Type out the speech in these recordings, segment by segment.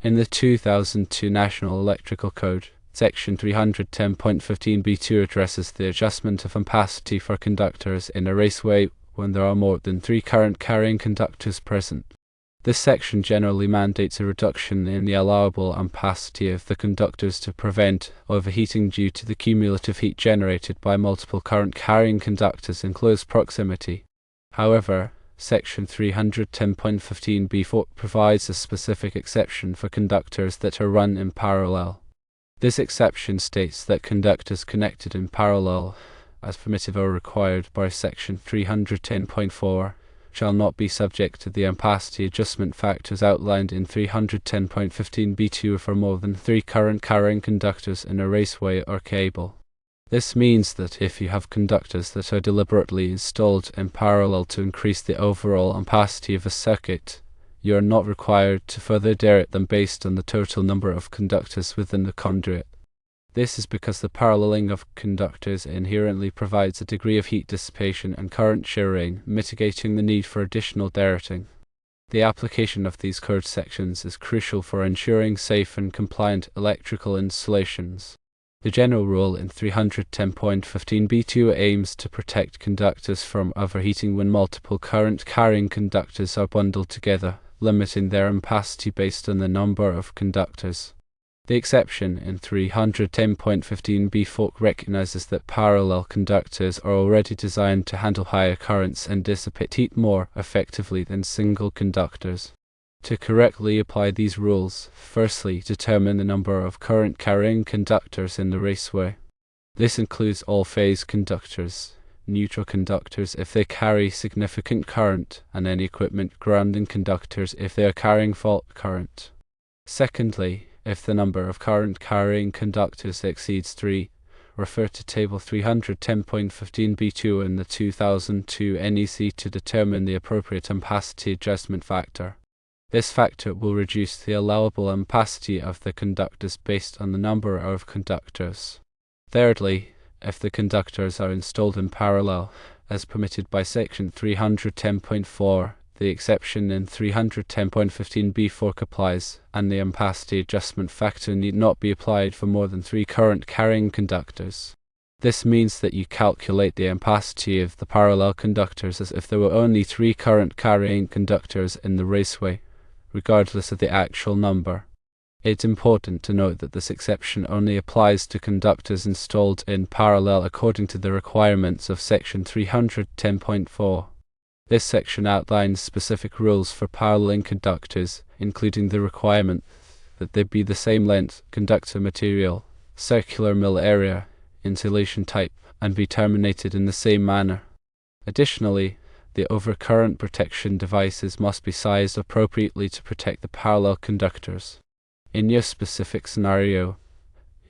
In the 2002 National Electrical Code, Section 310.15b2 addresses the adjustment of ampacity for conductors in a raceway when there are more than 3 current-carrying conductors present. This section generally mandates a reduction in the allowable ampacity of the conductors to prevent overheating due to the cumulative heat generated by multiple current-carrying conductors in close proximity. However, Section 310.15b4 provides a specific exception for conductors that are run in parallel. This exception states that conductors connected in parallel, as permitted or required by Section 310.4, shall not be subject to the ampacity adjustment factors outlined in 310.15b2 for more than 3 current-carrying conductors in a raceway or cable. This means that if you have conductors that are deliberately installed in parallel to increase the overall ampacity of a circuit, you are not required to further derate them based on the total number of conductors within the conduit. This is because the paralleling of conductors inherently provides a degree of heat dissipation and current sharing, mitigating the need for additional derating. The application of these code sections is crucial for ensuring safe and compliant electrical installations. The general rule in 310.15b2 aims to protect conductors from overheating when multiple current-carrying conductors are bundled together, limiting their ampacity based on the number of conductors. The exception in 310.15b4 recognizes that parallel conductors are already designed to handle higher currents and dissipate heat more effectively than single conductors. To correctly apply these rules, firstly determine the number of current-carrying conductors in the raceway. This includes all phase conductors, neutral conductors if they carry significant current, and any equipment grounding conductors if they are carrying fault current. Secondly, if the number of current-carrying conductors exceeds 3, refer to Table 310.15b2 in the 2002 NEC to determine the appropriate ampacity adjustment factor. This factor will reduce the allowable ampacity of the conductors based on the number of conductors. Thirdly, if the conductors are installed in parallel, as permitted by Section 310.4, the exception in 310.15b4 applies, and the ampacity adjustment factor need not be applied for more than 3 current-carrying conductors. This means that you calculate the ampacity of the parallel conductors as if there were only 3 current-carrying conductors in the raceway, regardless of the actual number. It's important to note that this exception only applies to conductors installed in parallel according to the requirements of Section 310.4. This section outlines specific rules for paralleling conductors, including the requirement that they be the same length, conductor material, circular mill area, insulation type, and be terminated in the same manner. Additionally, the overcurrent protection devices must be sized appropriately to protect the parallel conductors. In your specific scenario,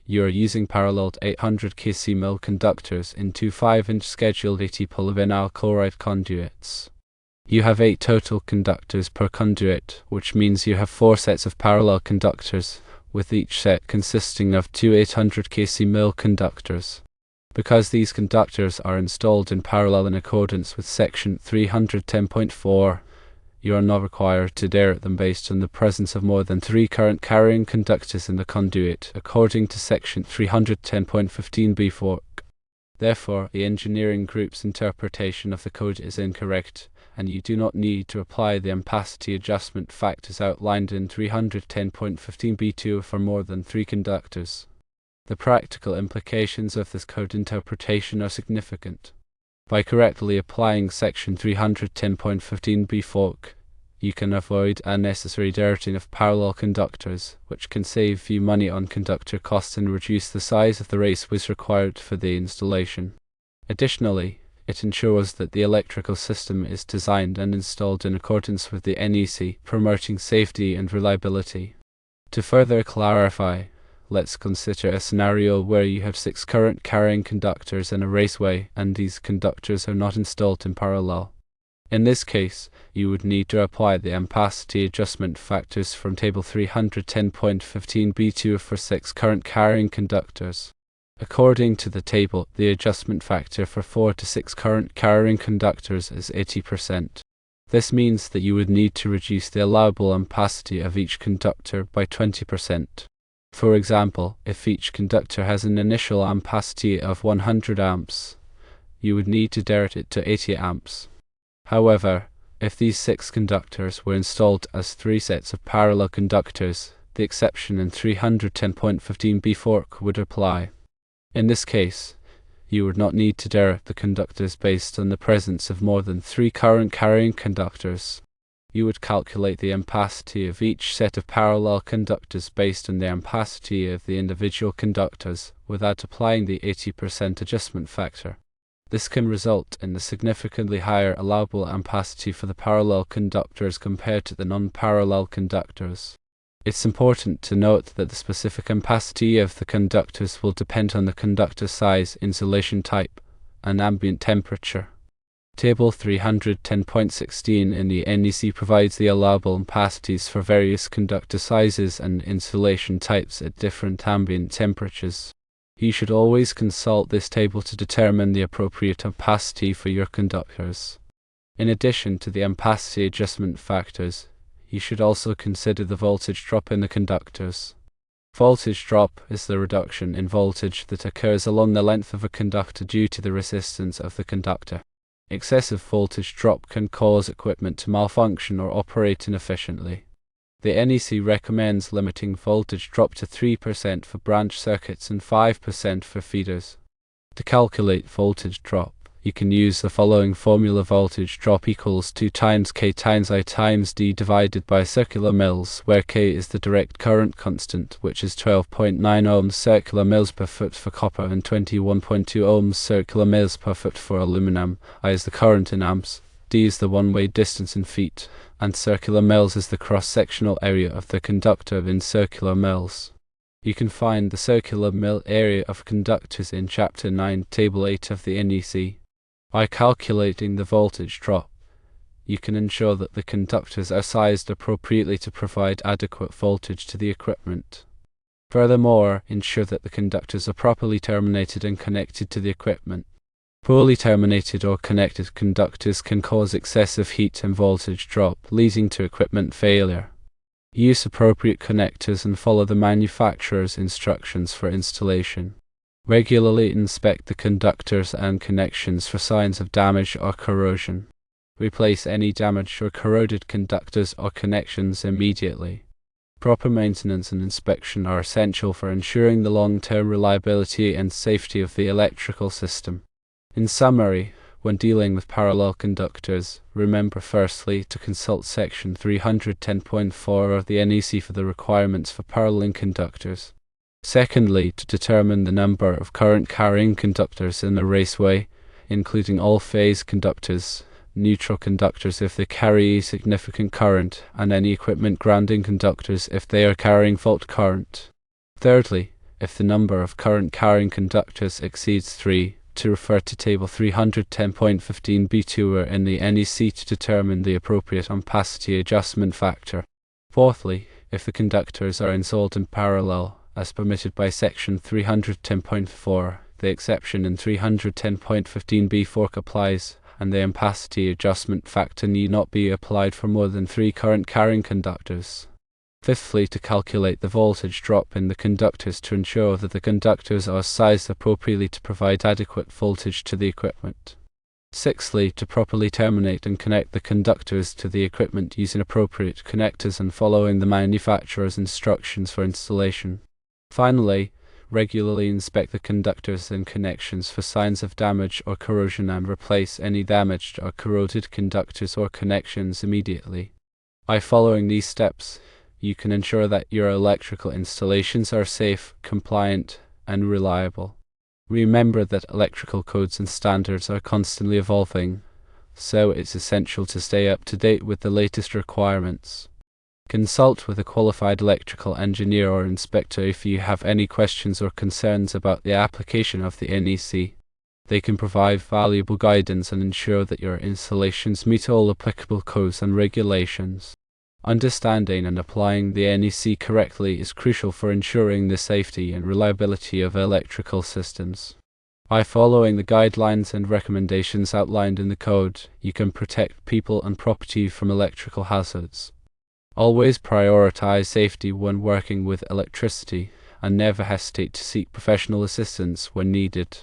you are using paralleled 800 kc mil conductors in 2 5-inch scheduled 80 polyvinyl chloride conduits. You have 8 total conductors per conduit, which means you have 4 sets of parallel conductors, with each set consisting of 2 800 kc mil conductors. Because these conductors are installed in parallel in accordance with Section 310.4, you are not required to derate them based on the presence of more than 3 current-carrying conductors in the conduit, according to Section 310.15b4. Therefore, the engineering group's interpretation of the code is incorrect, and you do not need to apply the ampacity adjustment factors outlined in 310.15b2 for more than 3 conductors. The practical implications of this code interpretation are significant. By correctly applying Section 310.15b4, you can avoid unnecessary derating of parallel conductors, which can save you money on conductor costs and reduce the size of the raceways required for the installation. Additionally, it ensures that the electrical system is designed and installed in accordance with the NEC, promoting safety and reliability. To further clarify, let's consider a scenario where you have 6 current-carrying conductors in a raceway and these conductors are not installed in parallel. In this case, you would need to apply the ampacity adjustment factors from Table 310.15b2 for 6 current-carrying conductors. According to the table, the adjustment factor for 4 to 6 current-carrying conductors is 80%. This means that you would need to reduce the allowable ampacity of each conductor by 20%. For example, if each conductor has an initial ampacity of 100 amps, you would need to derate it to 80 amps. However, if these 6 conductors were installed as 3 sets of parallel conductors, the exception in 310.15b fork would apply. In this case, you would not need to derate the conductors based on the presence of more than 3 current-carrying conductors. You would calculate the ampacity of each set of parallel conductors based on the ampacity of the individual conductors without applying the 80% adjustment factor. This can result in a significantly higher allowable ampacity for the parallel conductors compared to the non-parallel conductors. It's important to note that the specific ampacity of the conductors will depend on the conductor size, insulation type, and ambient temperature. Table 310.16 in the NEC provides the allowable ampacities for various conductor sizes and insulation types at different ambient temperatures. You should always consult this table to determine the appropriate ampacity for your conductors. In addition to the ampacity adjustment factors, you should also consider the voltage drop in the conductors. Voltage drop is the reduction in voltage that occurs along the length of a conductor due to the resistance of the conductor. Excessive voltage drop can cause equipment to malfunction or operate inefficiently. The NEC recommends limiting voltage drop to 3% for branch circuits and 5% for feeders. To calculate voltage drop, you can use the following formula: voltage drop equals 2 times K times I times D divided by circular mils, where K is the direct current constant, which is 12.9 ohms circular mils per foot for copper and 21.2 ohms circular mils per foot for aluminum. I is the current in amps, D is the one-way distance in feet, and circular mils is the cross-sectional area of the conductor in circular mils. You can find the circular mil area of conductors in Chapter 9, Table 8 of the NEC. By calculating the voltage drop, you can ensure that the conductors are sized appropriately to provide adequate voltage to the equipment. Furthermore, ensure that the conductors are properly terminated and connected to the equipment. Poorly terminated or connected conductors can cause excessive heat and voltage drop, leading to equipment failure. Use appropriate connectors and follow the manufacturer's instructions for installation. Regularly inspect the conductors and connections for signs of damage or corrosion. Replace any damaged or corroded conductors or connections immediately. Proper maintenance and inspection are essential for ensuring the long-term reliability and safety of the electrical system. In summary, when dealing with parallel conductors, remember firstly to consult section 310.4 of the NEC for the requirements for paralleling conductors. Secondly, to determine the number of current-carrying conductors in a raceway, including all-phase conductors, neutral conductors if they carry significant current, and any equipment grounding conductors if they are carrying fault current. Thirdly, if the number of current-carrying conductors exceeds 3, to refer to Table 310.15b2 in the NEC to determine the appropriate ampacity adjustment factor. Fourthly, if the conductors are installed in parallel, as permitted by Section 310.4, the exception in 310.15b fork applies, and the ampacity adjustment factor need not be applied for more than 3 current-carrying conductors. Fifthly, to calculate the voltage drop in the conductors to ensure that the conductors are sized appropriately to provide adequate voltage to the equipment. Sixthly, to properly terminate and connect the conductors to the equipment using appropriate connectors and following the manufacturer's instructions for installation. Finally, regularly inspect the conductors and connections for signs of damage or corrosion and replace any damaged or corroded conductors or connections immediately. By following these steps, you can ensure that your electrical installations are safe, compliant, and reliable. Remember that electrical codes and standards are constantly evolving, so it's essential to stay up to date with the latest requirements. Consult with a qualified electrical engineer or inspector if you have any questions or concerns about the application of the NEC. They can provide valuable guidance and ensure that your installations meet all applicable codes and regulations. Understanding and applying the NEC correctly is crucial for ensuring the safety and reliability of electrical systems. By following the guidelines and recommendations outlined in the code, you can protect people and property from electrical hazards. Always prioritize safety when working with electricity, and never hesitate to seek professional assistance when needed.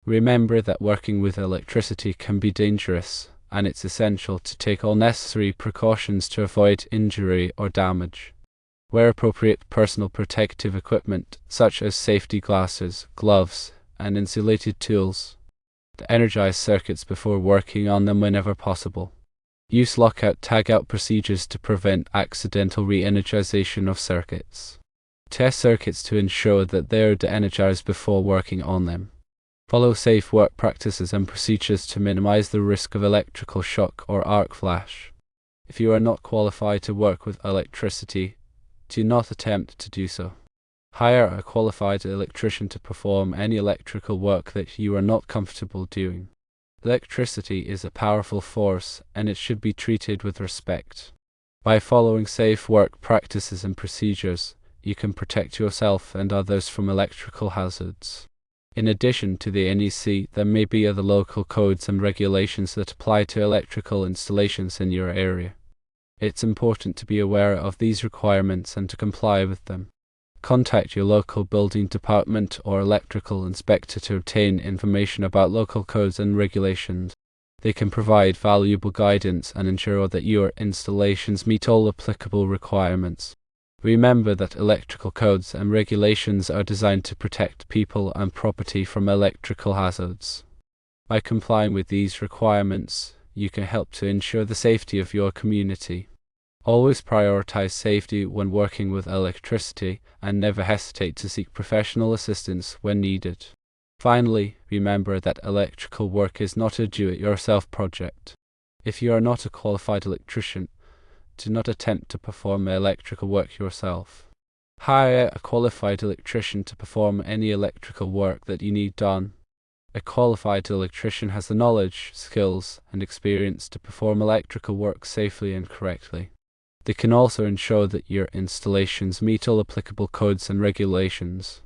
Remember that working with electricity can be dangerous, and it's essential to take all necessary precautions to avoid injury or damage. Wear appropriate personal protective equipment, such as safety glasses, gloves, and insulated tools. To energize circuits before working on them whenever possible. Use lockout-tagout procedures to prevent accidental re-energization of circuits. Test circuits to ensure that they are de-energized before working on them. Follow safe work practices and procedures to minimize the risk of electrical shock or arc flash. If you are not qualified to work with electricity, do not attempt to do so. Hire a qualified electrician to perform any electrical work that you are not comfortable doing. Electricity is a powerful force, and it should be treated with respect. By following safe work practices and procedures, you can protect yourself and others from electrical hazards. In addition to the NEC, there may be other local codes and regulations that apply to electrical installations in your area. It's important to be aware of these requirements and to comply with them. Contact your local building department or electrical inspector to obtain information about local codes and regulations. They can provide valuable guidance and ensure that your installations meet all applicable requirements. Remember that electrical codes and regulations are designed to protect people and property from electrical hazards. By complying with these requirements, you can help to ensure the safety of your community. Always prioritize safety when working with electricity, and never hesitate to seek professional assistance when needed. Finally, remember that electrical work is not a do-it-yourself project. If you are not a qualified electrician, do not attempt to perform electrical work yourself. Hire a qualified electrician to perform any electrical work that you need done. A qualified electrician has the knowledge, skills, and experience to perform electrical work safely and correctly. They can also ensure that your installations meet all applicable codes and regulations.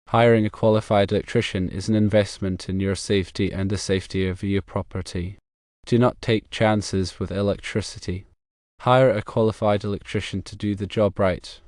Hiring a qualified electrician is an investment in your safety and the safety of your property. Do not take chances with electricity. Hire a qualified electrician to do the job right.